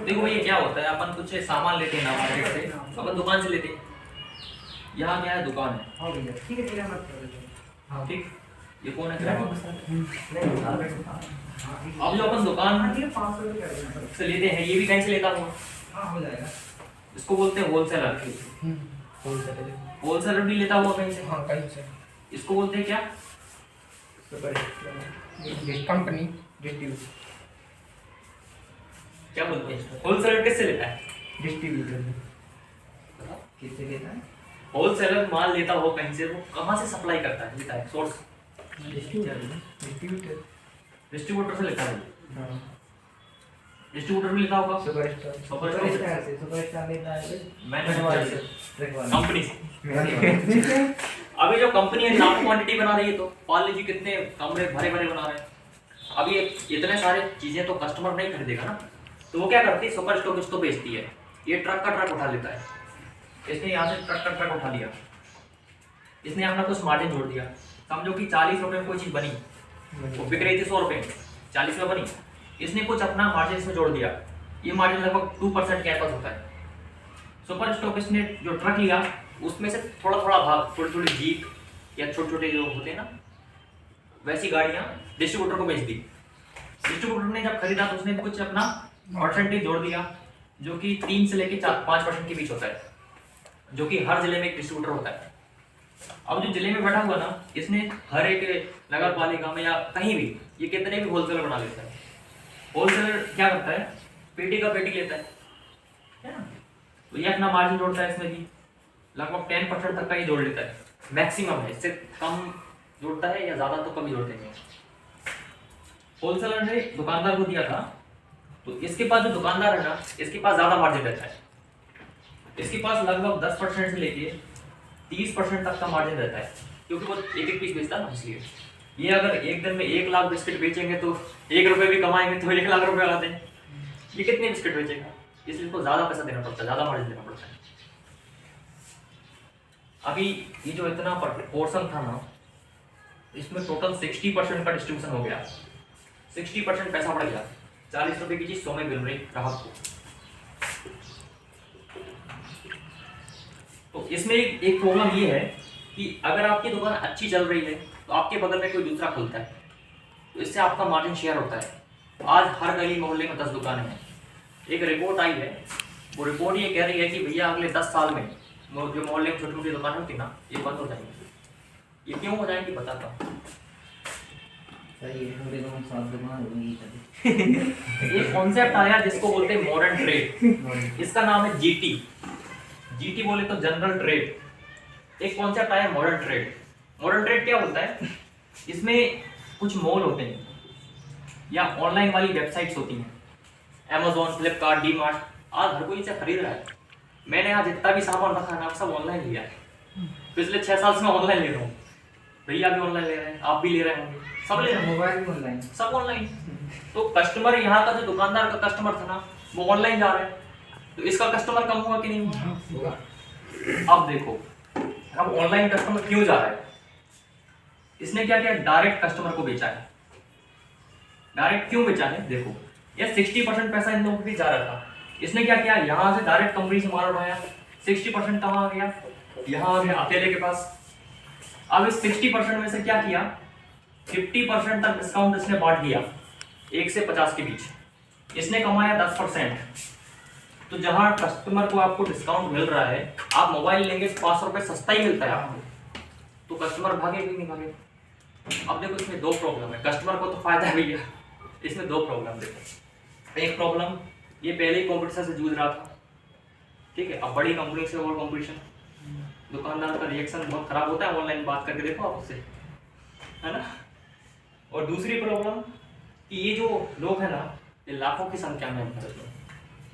देखो ये क्या होता है, अपन कुछ सामान लेते हैं ना मार्केट से, अपन दुकान से लेते हैं। यहाँ क्या है, दुकान है। हाँ भैया ठीक है, ठीक है। हाँ ठीक, ये कौन है? नहीं अब जो अपन दुकान 500 रुपये कर देना। से लेते हैं, ये भी कहीं से लेता हूँ। हाँ हो जाएगा। इसको बोलते हैं होलसेलर। होलसेलर भी लेता हुआ कहीं से। हाँ कहीं से। इसको बोलते हैं क्या? Company distributor. क्या बोलते हैं? होलसेलर किससे लेता है? डिस्ट्रीब्यूटर किससे लेता है? होलसेलर माल लेता हो कहीं से, वो कहाँ से सप्लाई करता है, लेता है सोर्स? डिस्ट्रीब्यूटर डिस्ट्रीब्यूटर से लेता है। हाँ डिस्ट्रीब्यूटर भी लेता होगा सुपरस्टार सुपरस्टार लेता है कंपनी से। अभी जो कंपनी है लाख क्वांटिटी बना रही है, तो मान लीजिए कितने कमरे भरे भरे बना रहे हैं। अभी इतने सारे चीजें तो कस्टमर नहीं खरीदेगा ना, तो वो क्या करती है, सुपर स्टॉकिस्ट को बेचती है। ये ट्रक का ट्रक उठा लेता है, इसने यहाँ से ट्रक का ट्रक उठा लिया, इसने अपना कुछ मार्जिन जोड़ दिया। समझो कि 40 रुपए में कोई चीज बनी, वो बिक रही थी 100 रुपए, 40 में बनी, इसने कुछ अपना मार्जिन इसमें जोड़ दिया। ये मार्जिन लगभग 2% के आसपास होता है। सुपर स्टॉकिस्ट ने जो ट्रक लिया, उसमें से थोड़ा थोड़ा भाग, थोड़ी थोड़ी जीप या छोटे छोटे जो होते हैं ना, वैसी गाड़ियां डिस्ट्रीब्यूटर को बेच दी। डिस्ट्रीब्यूटर ने जब खरीदा तो उसने कुछ अपना परसेंटेज जोड़ दिया, जो कि 3 से लेके 5% के बीच होता है, जो कि हर जिले में एक डिस्ट्रीब्यूटर होता है। अब जो जिले में बैठा हुआ ना, इसने हर एक नगर पालिका में या कहीं भी ये कितने भी होलसेलर बना लेता है। होलसेलर क्या करता है, पेटी का पेटी लेता है ना, तो ये अपना मार्जिन जोड़ता है, इसमें भी लगभग 10% तक का ये जोड़ लेता है, मैक्सिमम है। इससे कम जोड़ता है या ज्यादा तो कम ही जोड़ते हैं। होलसेलर ने दुकानदार को दिया था, तो इसके पास जो दुकानदार है ना, इसके पास ज्यादा मार्जिन रहता है। इसके पास लगभग 10% से लेके 30% तक का मार्जिन रहता है, क्योंकि वो एक एक पीस बेचता है ना, इसलिए। ये अगर एक दिन में 1 लाख बिस्किट बेचेंगे तो 1 रुपए भी कमाएंगे तो 1 लाख रुपए आते हैं। ये कितने बिस्किट बेचेगा, इसलिए इसको ज्यादा पैसा देना पड़ता है, ज्यादा मार्जिन देना पड़ता है। अभी ये जो इतना पोर्शन था ना, इसमें टोटल 60% का डिस्ट्रीब्यूशन हो गया। 60% पैसा बढ़ गया। 40 रुपए की चीज 100 में मिल रही ग्राहक को। तो इसमें एक प्रॉब्लम ये है कि अगर आपकी दुकान अच्छी चल रही है तो आपके बगल में कोई दूसरा खुलता है, तो इससे आपका मार्जिन शेयर होता है। आज हर गली मोहल्ले में 10 दुकानें हैं। एक रिपोर्ट आई है, वो रिपोर्ट ये कह रही है कि भैया अगले 10 साल में जो मोहल्ले में छोटी छोटी दुकानें होती ना, ये बंद हो जाएंगी। ये क्यों हो जाएंगी बताता हूँ। एक कॉन्सेप्ट आया जिसको बोलते हैं मॉडर्न ट्रेड। इसका नाम है जीटी। जीटी बोले तो जनरल ट्रेड। एक कॉन्सेप्ट आया मॉडर्न ट्रेड। मॉडर्न ट्रेड क्या होता है, इसमें कुछ मॉल होते हैं या ऑनलाइन वाली वेबसाइट्स होती हैं, Amazon, फ्लिपकार्ट, डी मार्ट। आज हर कोई इसे खरीद रहा है। मैंने आज जितना भी सामान रखा है ना, सब ऑनलाइन लिया है। पिछले 6 साल से मैं ऑनलाइन ले रहा हूँ। भैया भी ऑनलाइन ले रहे हैं, आप भी ले रहे होंगे, सब ले रहे हैं, मोबाइल भी ऑनलाइन, सब ऑनलाइन। तो कस्टमर, यहाँ का जो दुकानदार का कस्टमर था ना, वो ऑनलाइन जा रहा है, तो इसका कस्टमर कम हुआ कि नहीं हुआ? अब देखो, अब ऑनलाइन कस्टमर क्यों जा रहा है? इसने क्या किया, डायरेक्ट कस्टमर को बेचा है। डायरेक्ट क्यों बेचा है? देखो, ये 60% पैसा इन लोगों के जा रहा था। इसने क्या किया, यहाँ से डायरेक्ट कंपनी से माल उठाया। 60% कहाँ आ गया? यहाँ आ गया अकेले के पास। अब इस 60% में से क्या किया, 50% तक डिस्काउंट इसने बांट दिया, 1 से 50 के बीच। इसने कमाया 10%। तो जहां कस्टमर को आपको डिस्काउंट मिल रहा है, आप मोबाइल लेंगे 500 रुपए सस्ता ही मिलता है आपको, तो कस्टमर भागेगा कि नहीं भागेगा? अब देखो, इसमें 2 प्रॉब्लम है। कस्टमर को तो फायदा है भैया, इसमें 2 प्रॉब्लम देखो। एक प्रॉब्लम, ये पहले ही कॉम्पिटिशन से जूझ रहा था, ठीक है। अब बड़ी कंपनी से और कॉम्पिटिशन, दुकानदार का रिएक्शन बहुत खराब होता है। ऑनलाइन बात करके देखो आप उससे, है ना। और दूसरी प्रॉब्लम कि ये जो लोग हैं ना, ये लाखों की संख्या में भारत में,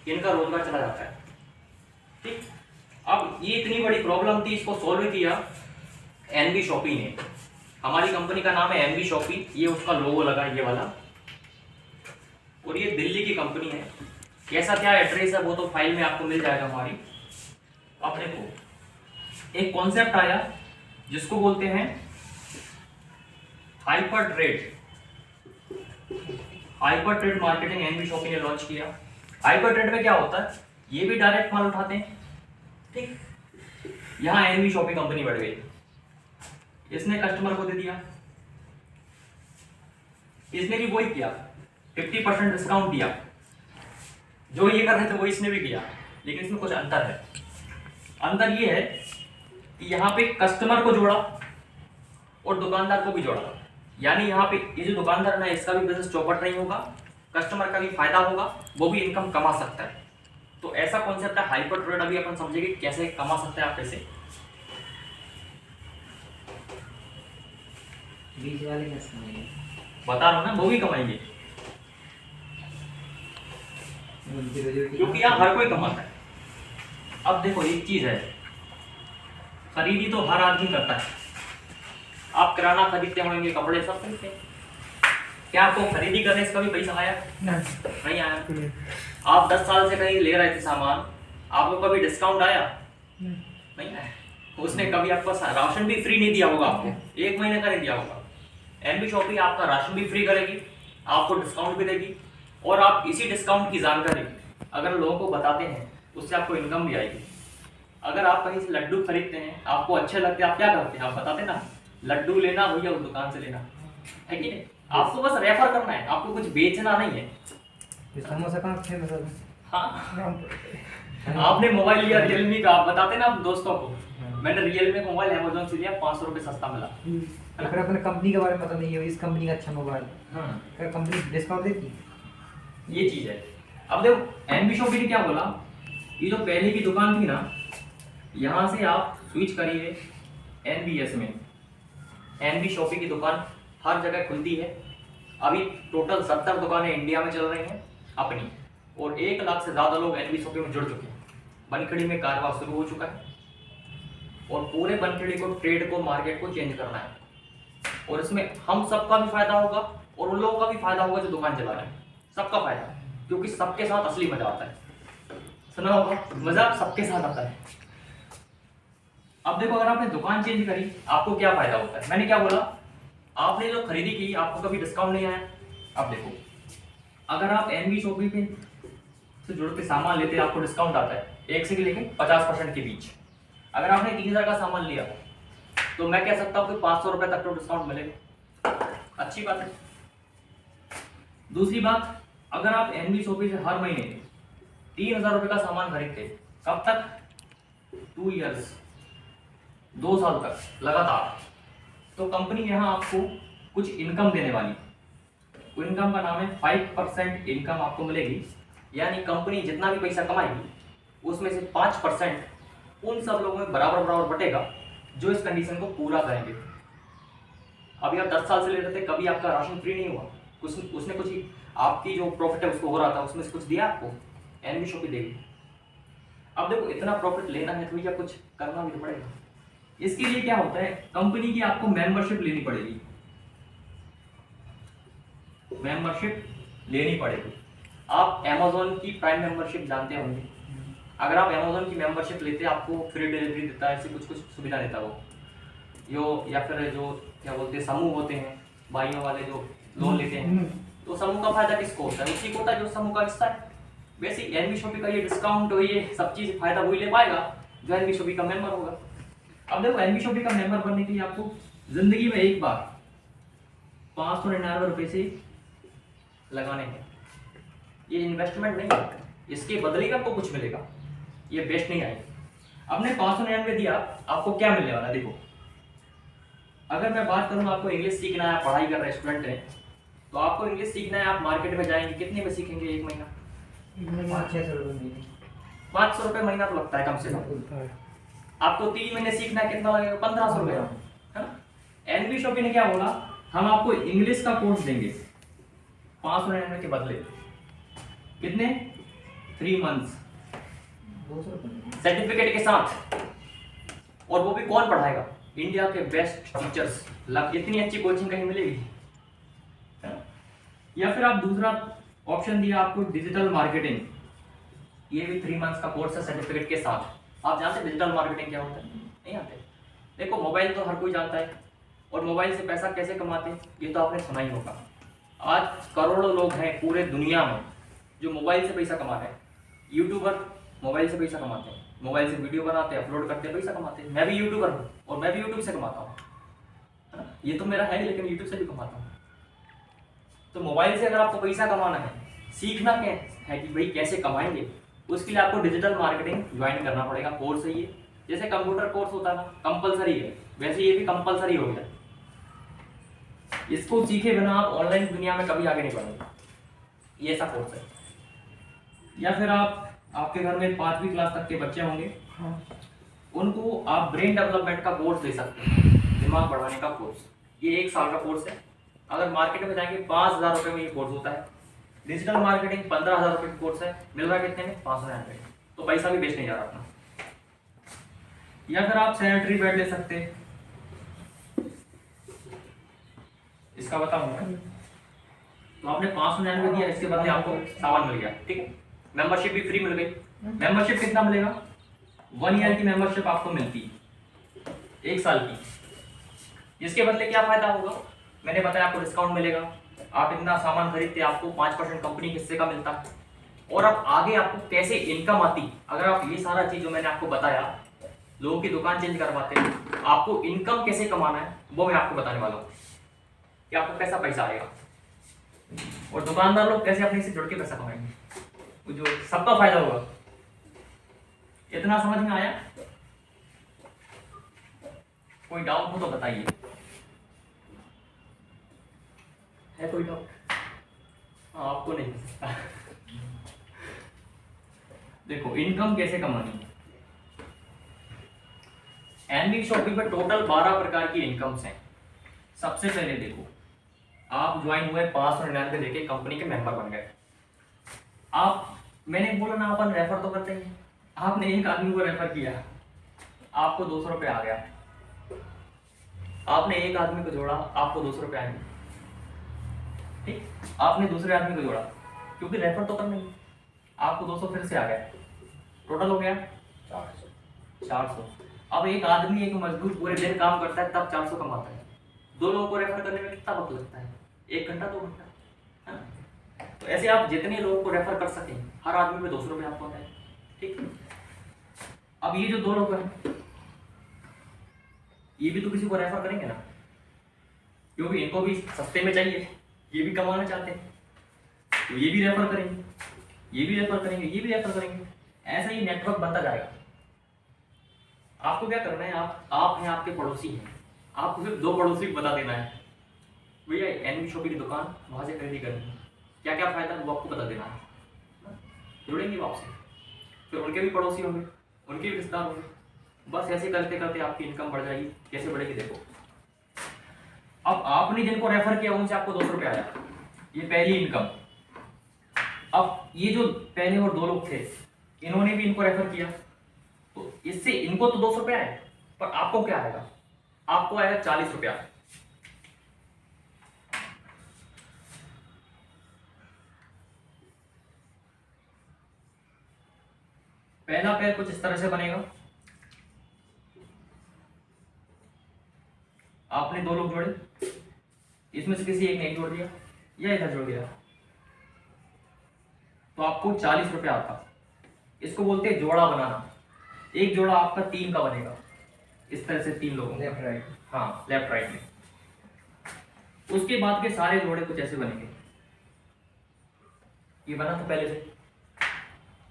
इनका रोजगार चला जाता है, ठीक। अब ये इतनी बड़ी प्रॉब्लम थी, इसको सॉल्व किया एनबी शॉपी ने। हमारी कंपनी का नाम है एनबी शॉपी, ये उसका लोगो लगा ये वाला, और ये दिल्ली की कंपनी है। कैसा क्या एड्रेस है वो तो फाइल में आपको मिल जाएगा हमारी। अब देखो, एक कॉन्सेप्ट आया जिसको बोलते हैं hyper trade. Hyper trade marketing NB Shoppy ने लॉन्च किया। हाइपर ट्रेड में क्या होता है, ये भी डायरेक्ट माल उठाते हैं, ठीक। यहाँ एनवी शॉपिंग कंपनी बढ़ गई, इसने कस्टमर को दे दिया, इसने भी वही किया, 50% डिस्काउंट दिया। जो ये कर रहे थे वो इसने भी किया, लेकिन इसमें कुछ अंतर है। अंतर ये है कि यहाँ पे कस्टमर को जोड़ा और दुकानदार को भी जोड़ा, यानी यहाँ पे ये जो दुकानदार है ना, इसका भी बिजनेस चौपट नहीं होगा, कस्टमर का भी फायदा होगा, वो भी इनकम कमा सकता है। तो ऐसा कॉन्सेप्ट है हाइपर ट्रेड। अभी अपन समझेंगे कैसे कमा सकते हैं आप पैसे। बीच वाले कैसे कमाएंगे? बता रहा हूं ना, वो भी कमाएंगे, उनकी रोजी क्योंकि यहाँ हर कोई कमाता है। अब देखो एक चीज है, खरीदी तो हर आदमी करता है। आप किराना खरीदते होंगे, कपड़े सब खरीदते हैं, क्या आपको खरीदी करने से कभी पैसा आया? नहीं आया। आप 10 साल से कहीं ले रहे थे सामान, आपको कभी डिस्काउंट आया? नहीं आया। उसने कभी आपको राशन भी फ्री नहीं दिया होगा, आपको 1 महीने का नहीं दिया होगा। एनवी शॉपिंग आपका राशन भी फ्री करेगी, आपको डिस्काउंट भी देगी, और आप इसी डिस्काउंट की जानकारी अगर लोगों को बताते हैं, उससे आपको इनकम भी आएगी। अगर आप कहीं से लड्डू खरीदते हैं, आपको अच्छे लगते हैं, आप क्या करते हैं? आप बताते ना, लड्डू लेना हो या उस दुकान से लेना, है कि नहीं? आपको बस रेफर करना है, आपको कुछ बेचना नहीं है। समोसा कहाँ फेमस है? हाँ, आपने मोबाइल लिया रियलमी का, आप बताते ना आप दोस्तों को, मैंने रियलमी का मोबाइल अमेजोन से लिया, 500 रुपये सस्ता मिला। फिर अपने कंपनी के बारे में पता नहीं है, इस कंपनी का अच्छा मोबाइल, हाँ, कंपनी डिस्काउंट देती है, ये चीज है। अब देखो एनवी शॉपिंग ने क्या बोला, ये जो पहले की दुकान थी ना, यहाँ से आप स्विच करिए एनवीएस में। एनवी शॉपिंग की दुकान हर जगह खुलती है। अभी टोटल 70 दुकानें इंडिया में चल रही हैं अपनी, और 1 लाख से ज़्यादा लोग एनवी शॉपिंग में जुड़ चुके हैं। बनखड़ी में कारोबार शुरू हो चुका है, और पूरे बनखड़ी को, ट्रेड को, मार्केट को चेंज करना है, और इसमें हम सबका भी फायदा होगा और उन लोगों का भी फायदा होगा जो दुकान चला रहे हैं, सबका फायदा, क्योंकि सबके साथ असली मजा आता है। सुना होगा, मजा सबके साथ आता है। अब देखो, अगर आपने दुकान चेंज करी, आपको क्या फायदा होता है? मैंने क्या बोला, आपने जो खरीदी की, आपको कभी डिस्काउंट नहीं आया। अब देखो, अगर आप एनवी शॉपिंग से जुड़ के सामान लेते हैं, आपको डिस्काउंट आता है 1 से लेके 50% के बीच। अगर आपने 3000 का सामान लिया, तो मैं कह सकता हूँ कि 500 रुपये तक तो डिस्काउंट मिलेगा, अच्छी बात है। दूसरी बात, अगर आप एनवी शॉपिंग से हर महीने 3000 रुपये का सामान खरीदते, कब तक? 2 ईयर्स, 2 साल तक लगातार, तो कंपनी यहाँ आपको कुछ इनकम देने वाली। इनकम का नाम है 5% इनकम आपको मिलेगी, यानी कंपनी जितना भी पैसा कमाएगी, उसमें से 5% उन सब लोगों में बराबर बराबर बटेगा जो इस कंडीशन को पूरा करेंगे। अभी आप 10 साल से ले रहे थे, कभी आपका राशन फ्री नहीं हुआ, उसने कुछ ही आपकी जो प्रॉफिट है उसको हो रहा था, उसमें से कुछ दिया आपको, एनवी शॉपिंग देगी। अब देखो, इतना प्रॉफिट लेना है तो भैया कुछ करना भी तो पड़ेगा। इसके लिए क्या होता है, कंपनी की आपको मेंबरशिप लेनी पड़ेगी, मेंबरशिप लेनी पड़ेगी। आप अमेजोन की प्राइम मेंबरशिप जानते होंगे, अगर आप अमेजोन की मेंबरशिप लेते हैं, आपको फ्री डिलीवरी देता है, ऐसी कुछ कुछ सुविधा देता है वो, यो या फिर जो क्या बोलते हैं समूह होते हैं, भाइयों वाले जो लोन लेते हैं, तो समूह का फायदा किसको होता है? उसी को होता है जो समूह का हिस्सा है। वैसे एनवी शॉपिंग का ये डिस्काउंट, ये सब चीज फायदा वही ले पाएगा जो एनवी शॉपिंग का मेंबर होगा। अब देखो, एनवी शॉपिंग का मेंबर बनने के लिए आपको जिंदगी में एक बार 599 रुपये से लगाने हैं। ये इन्वेस्टमेंट नहीं है, इसके बदले का आपको कुछ मिलेगा, ये बेस्ट नहीं आएगी। आपने 599 दिया, आपको क्या मिलने वाला? देखो, अगर मैं बात करूं, आपको इंग्लिश सीखना है, पढ़ाई कर रहे स्टूडेंट हैं, तो आपको इंग्लिश सीखना है, आप मार्केट में जाएंगे, कितने में सीखेंगे? 1 महीना 600 रुपये महीने, 500 रुपये महीना तो लगता है कम से कम। आपको 3 महीने सीखना है, कितना लगेगा? 1500 रुपये, है ना? एनवी शॉपिंग ने क्या बोला, हम आपको इंग्लिश का कोर्स देंगे 599 के बदले। कितने? 3 मंथ्स, 200 रुपये सर्टिफिकेट के साथ, और वो भी कौन पढ़ाएगा? इंडिया के बेस्ट टीचर्स। इतनी अच्छी कोचिंग कहीं मिलेगी? या फिर आप दूसरा ऑप्शन दिया आपको डिजिटल मार्केटिंग, ये भी 3 मंथ्स का कोर्स है सर्टिफिकेट के साथ। आप जानते हैं डिजिटल मार्केटिंग क्या होता है? नहीं आते? देखो, मोबाइल तो हर कोई जानता है, और मोबाइल से पैसा कैसे कमाते हैं ये तो आपने सुना ही होगा। आज करोड़ों लोग हैं पूरे दुनिया में जो मोबाइल से पैसा कमा रहे हैं। यूट्यूबर मोबाइल से पैसा कमाते हैं, मोबाइल से वीडियो बनाते हैं, अपलोड करते हैं, पैसा कमाते हैं। मैं भी यूट्यूबर हूँ और मैं भी यूट्यूब से कमाता हूँ, है ना। ये तो मेरा है लेकिन यूट्यूब से भी कमाता हूँ। तो मोबाइल से अगर आपको पैसा कमाना है, सीखना क्या है कि भाई कैसे कमाएंगे, उसके लिए आपको डिजिटल मार्केटिंग ज्वाइन करना पड़ेगा। कोर्स है ये, जैसे कंप्यूटर कोर्स होता है ना, कंपलसरी है, वैसे ये भी कंपलसरी हो गया। इसको सीखे बिना आप ऑनलाइन दुनिया में कभी आगे नहीं बढ़ेंगे। ये ऐसा कोर्स है। या फिर आपके घर में 5वीं क्लास तक के बच्चे होंगे, उनको आप ब्रेन डेवलपमेंट का कोर्स दे सकते हैं, दिमाग बढ़ाने का कोर्स। ये 1 साल का कोर्स है। अगर मार्केट में जाएंगे 5,000 रुपये में ये कोर्स होता है। डिजिटल मार्केटिंग 15,000 रुपये का कोर्स है, मिल रहा है कितने में? 500 रुपये। तो पैसा भी वेस्ट नहीं जा रहा अपना। या फिर आप सैनिटरी पैड ले सकते हैं, इसका बताऊंगा। तो आपने 599 दिया, इसके बदले आपको सामान मिल गया, ठीक है। मेंबरशिप भी फ्री मिल गई। मेंबरशिप कितना मिलेगा? 1 ईयर की मेंबरशिप आपको मिलती है, 1 साल की। इसके बदले क्या फायदा होगा? मैंने बताया आपको डिस्काउंट मिलेगा। आप इतना सामान खरीदते आपको 5% कंपनी के हिस्से का मिलता है। और अब आगे आपको कैसे इनकम आती, अगर आप ये सारा चीज जो मैंने आपको बताया, लोगों की दुकान चेंज करवाते हैं, आपको इनकम कैसे कमाना है वो मैं आपको बताने वाला हूँ कि आपको कैसा पैसा आएगा और दुकानदार लोग कैसे अपने से जुड़ के पैसा कमाएंगे, वो जो सबका फायदा होगा। इतना समझ में आया? कोई डाउट हो तो बताइए। है कोई डाउट? हाँ, आपको नहीं हो सकता। देखो इनकम कैसे कमानी है। एनवी शॉपिंग पर टोटल 12 प्रकार की इनकम्स हैं। सबसे पहले देखो, आप ज्वाइन हुए 599 देके कंपनी के मेंबर बन गए। आप, मैंने बोला ना, अपन रेफर तो करते हैं। आपने एक आदमी को रेफर किया, आपको 200 रुपये आ गया। आपने एक आदमी को जोड़ा, आपको 200 रुपये आएंगे, ठीक। आपने दूसरे आदमी को जोड़ा, क्योंकि रेफर तो करना ही, आपको 200 फिर से आ गया, टोटल हो गया 400। अब एक आदमी, एक मजदूर पूरे दिन काम करता है तब 400 कमाता है। 2 लोगों को रेफर करने में कितना वक्त लगता है? 1 घंटा 2 घंटा, है ना। तो ऐसे आप जितने लोगों को रेफर कर सकें, हर आदमी पे 200 रुपये आपको आता है, ठीक। अब ये जो 2 लोग हैं, ये भी तो किसी को रेफर करेंगे ना, क्योंकि इनको भी सस्ते में चाहिए, ये भी कमाना चाहते हैं, तो ये भी रेफर करेंगे, ये भी रेफर करेंगे, ये भी रेफर करेंगे। ऐसा ही नेटवर्क बनता जाएगा। आपको क्या करना है, आप हैं, आपके पड़ोसी हैं, आपको सिर्फ 2 पड़ोसी को बता देना है, भैया एनवी शॉपिंग की दुकान वहां से खरीदी करनी है, क्या क्या फायदा वो आपको बता देना है। जुड़ेंगे वो आपसे, फिर उनके भी पड़ोसी होंगे, उनके भी रिश्तेदार होंगे। बस ऐसे करते करते आपकी इनकम बढ़ जाएगी। कैसे बढ़ेगी देखो। अब आपने जिनको रेफर किया उनसे आपको 200 रुपये आया, ये पहली इनकम। अब ये जो पहले और 2 लोग थे, इन्होंने भी इनको रेफर किया, तो इससे इनको तो 200 रुपये आए, पर आपको क्या आएगा? आपको आएगा 40 रुपया। पहला पैर कुछ इस तरह से बनेगा। आपने 2 लोग जोड़े, इसमें से किसी एक ने एक जोड़ दिया या इधर जोड़ दिया, तो आपको 40 रुपया आता। इसको बोलते हैं जोड़ा बनाना। एक जोड़ा आपका 3 का बनेगा, इस तरह से 3 लोगों, लेफ्ट राइट, हाँ लेफ्ट राइट में। उसके बाद के सारे जोड़े कुछ ऐसे बनेंगे। ये बना था पहले से।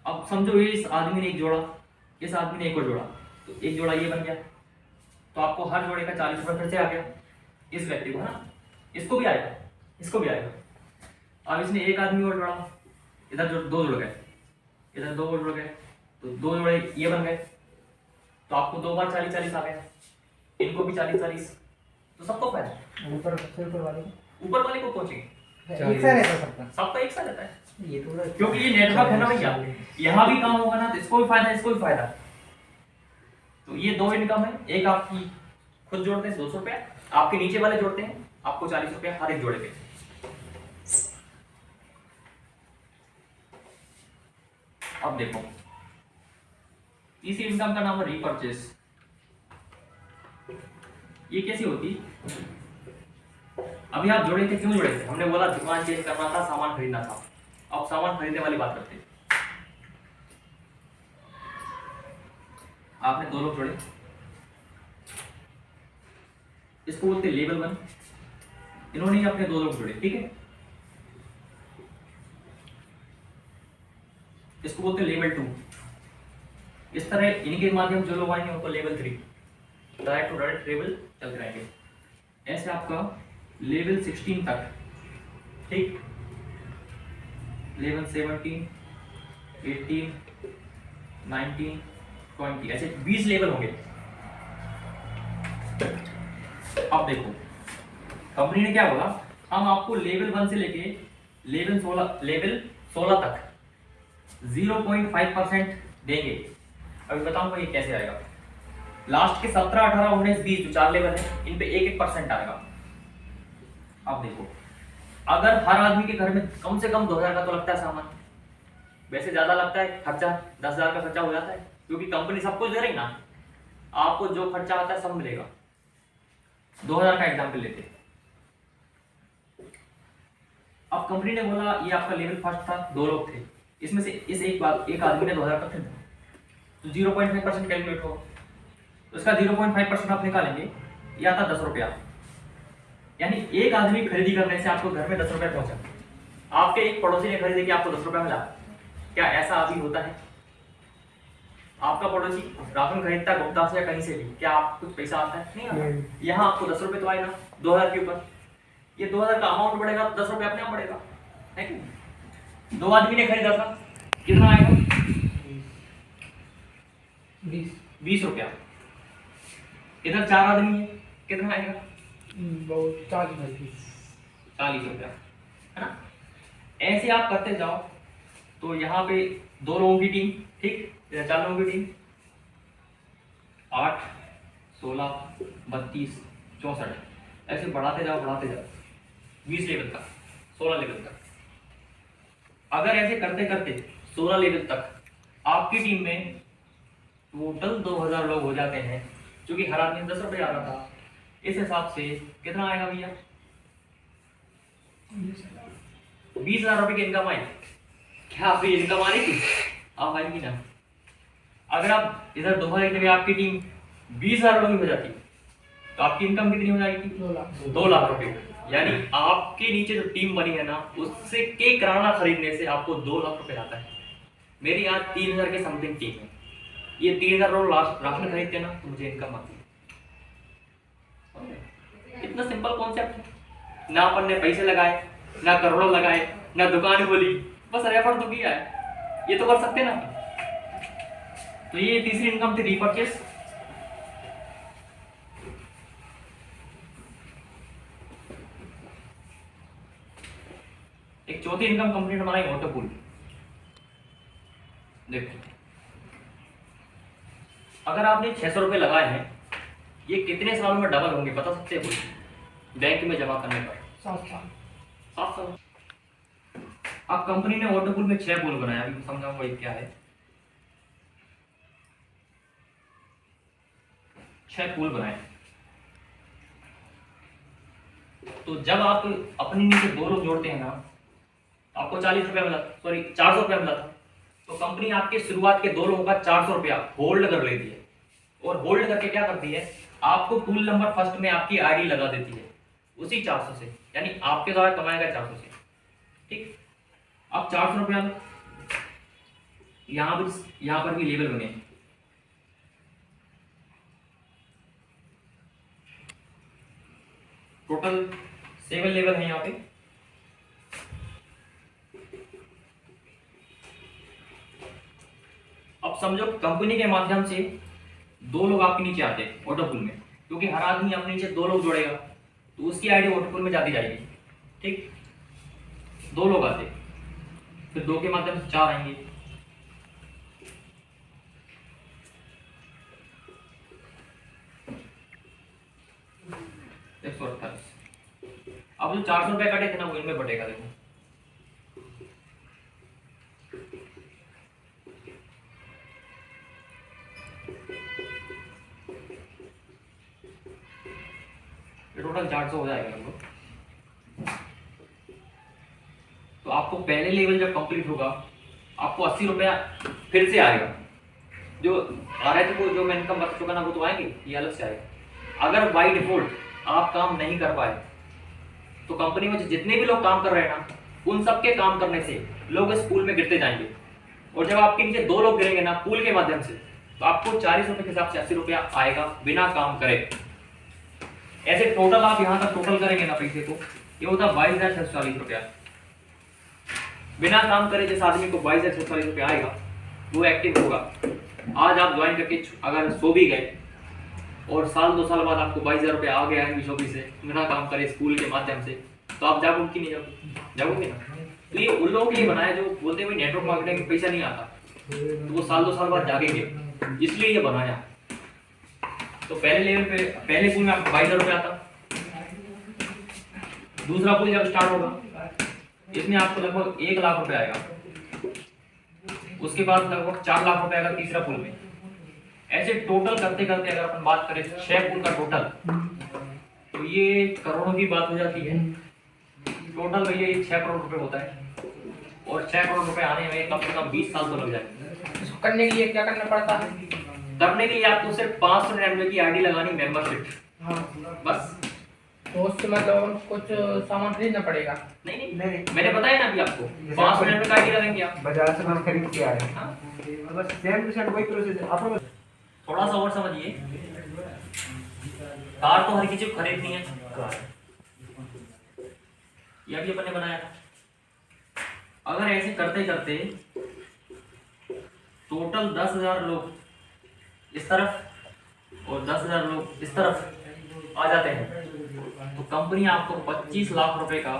अब समझो ये इस आदमी ने एक जोड़ा, इस आदमी ने एक और जोड़ा, तो एक जोड़ा ये बन गया, तो आपको हर जोड़े का 40 रुपये फिर से आ गया इस व्यक्ति को, है ना। इसको भी आएगा, इसको भी आएगा। अब इसने एक आदमी और जोड़ा, इधर जो 2 जुड़ गए, इधर 2 और जुड़ गए, तो 2 जोड़े ये बन गए, तो आपको 2 बार 40-40 आ गया। इनको भी 40-40, तो सबको फायदा। ऊपर सबसे ऊपर वाले को पहुंचेंगे, एक सा रहता सबका, सबका एक सा रहता है, ये थोड़ा, क्योंकि ये नेटवर्क है ना भैया। यहाँ भी काम होगा ना, तो इसको भी फायदा, इसको भी फायदा। तो ये 2 इनकम है। एक आपकी खुद जोड़ते हैं 200 रुपया, आपके नीचे वाले जोड़ते हैं आपको 40 रुपया हर एक जोड़े पे। अब देखो, इसी इनकम का नाम है रीपरचेस। ये कैसी होती? अभी आप जुड़े थे, क्यों जुड़े थे? हमने बोला दुकान चेंज करना था, सामान खरीदना था। आप सामान खरीदने वाली बात करते हैं। आपने दो लोग जोड़े, इसको बोलते हैं लेवल 1। इन्होंने अपने दो लोग जोड़े, ठीक है, इसको बोलते हैं लेवल 2। इस तरह इनके माध्यम जो लोग आएंगे उनको level 3, direct to direct level चलते रहेंगे। ऐसे आपका लेवल 16 तक, ठीक, लेवल 17, 18, 19, 20, ऐसे 20 लेवल होंगे। अब देखो कंपनी ने क्या बोला, हम आपको लेवल 1 से लेके लेवल 16 तक 0.5% देंगे। अभी बताऊंगा ये कैसे आएगा। लास्ट के 17, 18, 19, 20 जो 4 लेवल है, इन पे 1-1% आएगा। अब देखो, अगर हर आदमी के घर में कम से कम 2000 का तो लगता है सामान, वैसे ज्यादा लगता है खर्चा, 10,000 का खर्चा हो जाता है, क्योंकि कंपनी सब कुछ दे रही ना, आपको जो खर्चा आता है सब मिलेगा। 2000 का एग्जाम्पल लेते हैं। अब कंपनी ने बोला ये आपका लेवल फर्स्ट था, 2 लोग थे, इसमें से इस एक आदमी ने 2000 का खरीदा, तो 0.5% कैलकुलेट होगा, तो इसका 0.5% आप निकालेंगे, ये आता 10 रुपया। यानी एक आदमी खरीदी करने से आपको घर में 10 रुपया पहुंचा। आपके एक पड़ोसी ने खरीदी कि आपको 10 रुपया मिला, क्या ऐसा अभी होता है? आपका पड़ोसी राशन खरीदता है गुप्ता से या कहीं से भी, क्या आपको कुछ पैसा आता है? नहीं आता। यहाँ आपको 10 रुपये तो आएगा 2000 के ऊपर, ये 2000 का अमाउंट बढ़ेगा तो 10 रुपये अपने आप बढ़ेगा, है कि? 2 आदमी ने खरीदा था, कितना आएगा? 20 रुपया। इधर 4 आदमी है, कितना आएगा? 40 रुपया, है ना? ऐसे आप करते जाओ तो यहाँ पे 2 लोगों की टीम, ठीक, 4 लोगों की टीम, 8, 16, 32, 64, ऐसे बढ़ाते जाओ 20 लेवल तक, 16 लेवल तक। अगर ऐसे करते करते 16 लेवल तक आपकी टीम में टोटल 2000 लोग हो जाते हैं, क्योंकि हर आदमी 10 रुपये आ रहा था, इस हिसाब से कितना आएगा भैया? 20,000 रुपये की इनकम आई। क्या आपकी इनकम आ रही थी? आप आएगी ना। अगर आप इधर 2000 की जगह आपकी टीम 20,000 लोग हो जाती तो आपकी इनकम कितनी हो जाएगी? 2 लाख रुपए। यानी आपके नीचे जो टीम बनी है ना, उससे के किराना खरीदने से आपको 2 लाख रुपए आता है। मेरी यहाँ 3000 के समथिंग टीम है, ये 3000 लोग राशन खरीदते ना तो मुझे इनकम आती है। इतना सिंपल कॉन्सेप्ट है। ना अपन ने पैसे लगाए, ना करोड़ों लगाए, ना दुकान खोली, बस रेफर तो किया है, ये तो कर सकते ना। तो ये तीसरी इनकम थी रीपरचेस। एक चौथी इनकम कंपनी ने बनाई ऑटोपूल। देखो, अगर आपने 600 रुपए लगाए हैं, ये कितने सालों में डबल होंगे बता सकते हैं? बैंक में जमा करने पर 7 साल। अब कंपनी ने ऑटोपूल में 6 पूल बनाया, अभी समझाऊंगा ये क्या है। 6 पूल बनाए, तो जब आप अपनी नीचे 2 लोग जोड़ते हैं ना, आपको 40 रुपया मिला, सॉरी 400 रुपया मिला था, तो कंपनी आपके शुरुआत के 2 लोगों का 400 रुपया होल्ड कर लेती है, और होल्ड करके क्या करती है, आपको पूल नंबर फर्स्ट में आपकी आईडी लगा देती है उसी 400 से, यानी आपके द्वारा कमाएगा 400 से, ठीक। अब 400 रुपया यहाँ पर भी लेवल बने, टोटल 7 लेवल है यहाँ पे। अब समझो कंपनी के माध्यम से 2 लोग आपके नीचे आते हैं ऑटोपूल में, क्योंकि हर आदमी अपने नीचे 2 लोग जोड़ेगा तो उसकी आईडी ऑटोपूल में जाती जाएगी, ठीक। 2 लोग आते, फिर 2 के माध्यम से 4 आएंगे, अब जो 400 रुपए कटे थे ना वो इनमें बटेगा। देखो ये टोटल 400 हो जाएगा हमको। तो आपको पहले लेवल जब कंप्लीट होगा आपको 80 रुपया फिर से आएगा। जो आ रहे थे वो जो मैं इनकम बता चुका ना वो तो आएंगे, ये अलग से आएगा। अगर बाई डिफॉल्ट आप काम नहीं कर पाए तो कंपनी में जितने भी लोग काम कर रहे हैं ना उन सबके काम करने से लोग इस पूल में गिरते जाएंगे, और जब आपके नीचे 2 लोग गिरेंगे ना पूल के माध्यम से तो आपको 40 रुपये के हिसाब से 80 रुपया आएगा बिना काम करे। ऐसे टोटल आप यहाँ तक टोटल करेंगे ना पैसे को, ये होता 22,640 रुपया। बिना काम करे जिस आदमी को 22,640 रुपया आएगा वो एक्टिव होगा। आज आप ज्वाइन करके अगर सो भी गए और साल 2 साल बाद आपको 22,000 रुपया आ गया है शॉपी से बिना काम करे स्कूल के माध्यम से, तो आप जागोगे कि नहीं जागोगे ना। तो ये उन लोगों के लिए बनाया जो बोलते हुए नेटवर्क मार्केटिंग में पैसा नहीं आता, तो वो साल 2 साल बाद जागेंगे, इसलिए ये बनाया। तो पहले लेवल पे पहले पूल में आपको 22,000 रुपया आता। दूसरा पूल जब स्टार्ट होगा इसमें आपको लगभग 1 लाख रुपया आएगा। उसके बाद लगभग 4 लाख रुपया आएगा तीसरा पूल में। ऐसे टोटल करते करते अगर अपन बात करें 6 पूल का टोटल, तो ये करोड़ों की बात हो जाती है। टोटल भैया ये 6 करोड़ रुपए होता है, और 6 करोड़ रुपए आने में कम से कम 20 साल तो लग जाएंगे। इसको करने के लिए क्या करना पड़ता है? करने के लिए आपको सिर्फ 599 की आईडी लगानी, मेंबरशिप, हाँ बस। तो उससे मतलब कुछ सामान खरीदना पड़ेगा? नहीं मैंने बताया ना अभी आपको 599 का आईडी लगाएंगे आप बाजार से हम खरीद के आए। हाँ? बस सेम टू सेम वही प्रोसेस है। आप लोग थोड़ा सा और समझिए, कार तो हर किसी को खरीदनी है, ये भी अपन ने बनाया था। अगर ऐसे करते करते टोटल 10,000 लोग इस तरफ और 10,000 लोग इस तरफ आ जाते हैं तो कंपनी आपको 25 लाख रुपए का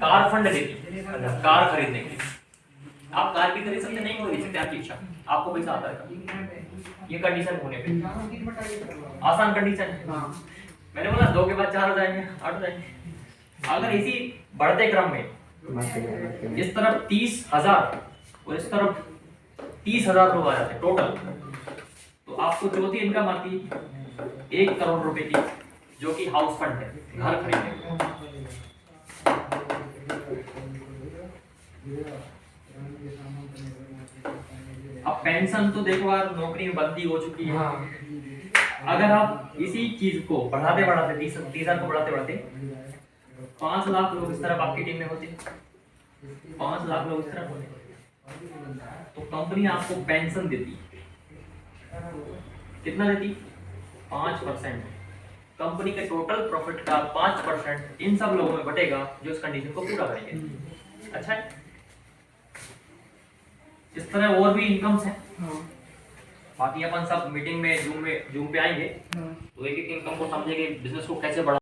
कार फंड देती है कार खरीदने के लिए। आप कार भी खरीद सकते, नहीं खरीद सकते, आपकी इच्छा, आपको पैसा आता है। ये कंडीशन होने पे आसान कंडीशन है। मैंने बोला 2 के बाद 4 हो जाएंगे, 8 हो जाएंगे। अगर इसी बढ़ते क्रम में इस तरफ 30,000 और इस तरफ 30,000 लोग आ जाते हैं टोटल, तो आपको चौथी इनकम आती 1 करोड़ रुपए की, जो कि हाउस फंड है, घर खरीदने का। अब पेंशन तो देखो यार नौकरी में बंदी हो चुकी है। अगर आप इसी चीज को बढ़ाते बढ़ाते 30,000 को बढ़ाते बढ़ाते 5 लाख लोग इस तरफ आपकी टीम में होते, 5 लाख लोग इस तरफ होते, तो कंपनी आपको पेंशन देती, कितना देती? 5%। कंपनी के टोटल प्रॉफिट का 5% इन सब लोगों में बटेगा जो इस कंडीशन को पूरा करेंगे। अच्छा है, इस तरह और भी इनकम्स हैं। बाकी अपन सब मीटिंग में जूम पे आएंगे तो एक एक इनकम को समझेंगे, बिजनेस को कैसे बढ़ा